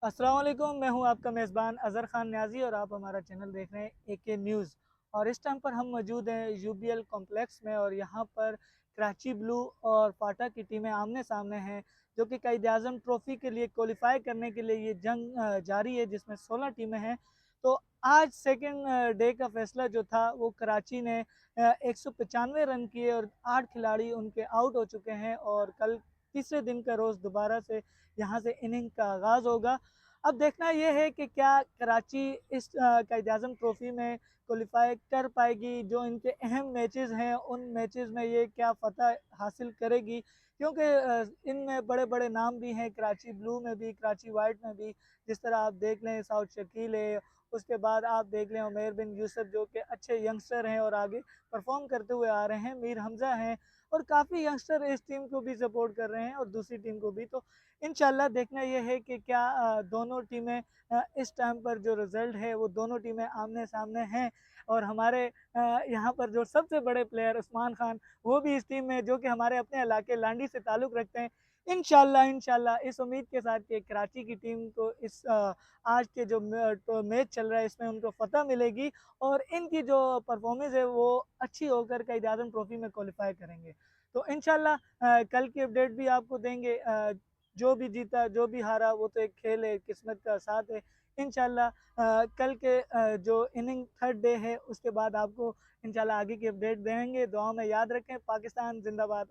अस्सलाम वालेकुम, मैं हूं आपका मेज़बान अज़हर ख़ान न्याज़ी और आप हमारा चैनल देख रहे हैं एके न्यूज़। और इस टाइम पर हम मौजूद हैं यूबीएल कॉम्प्लेक्स में और यहाँ पर कराची ब्लू और फाटा की टीमें आमने-सामने हैं, जो कि कायद-ए-आज़म ट्रॉफ़ी के लिए क्वालीफ़ाई करने के लिए ये जंग जारी है, जिसमें 16 टीमें हैं। तो आज सेकंड डे का फ़ैसला जो था वो कराची ने 195 रन किए और 8 खिलाड़ी उनके आउट हो चुके हैं और कल तीसरे दिन का रोज़ दोबारा से यहाँ से इनिंग का आगाज़ होगा। अब देखना ये है कि क्या कराची इस कायद-ए-आज़म ट्रॉफ़ी में क्वालीफ़ाई कर पाएगी, जो इनके अहम मैचेज़ हैं, उन मैचेज़ में ये क्या फ़तह हासिल करेगी? क्योंकि इनमें बड़े-बड़े नाम भी हैं, कराची ब्लू में भी, कराची व्हाइट में भी, जिस तरह आप देख लें साउथ शकील है, उसके बाद आप देख लें उमैर बिन यूसुफ जो कि अच्छे यंगस्टर हैं और आगे परफ़ॉर्म करते हुए आ रहे हैं, मीर हमज़ा हैं और काफ़ी यंगस्टर इस टीम को भी सपोर्ट कर रहे हैं और दूसरी टीम को भी। तो इंशाल्लाह देखना ये है कि क्या दोनों टीमें इस टाइम पर जो रिज़ल्ट है वो दोनों टीमें आमने-सामने हैं और हमारे यहाँ पर जो सबसे बड़े प्लेयर उस्मान खान वो भी इस टीम में जो कि हमारे अपने इलाके लांडी से ताल्लुक़ रखते हैं। इंशाल्लाह इस उम्मीद के साथ कि कराची की टीम को इस आज के जो तो मैच चल रहा है इसमें उनको फ़तह मिलेगी और इनकी जो परफ़ॉर्मेंस है वो अच्छी होकर कायद-ए-आज़म ट्रॉफ़ी में क्वालीफ़ाई करेंगे। तो इंशाल्लाह कल की अपडेट भी आपको देंगे। जो भी जीता, जो भी हारा वो तो एक खेल है, किस्मत का साथ है। इंशाल्लाह कल के जो इनिंग थर्ड डे है उसके बाद आपको इंशाल्लाह आगे की अपडेट देंगे। दुआओं में याद रखें। पाकिस्तान ज़िंदाबाद।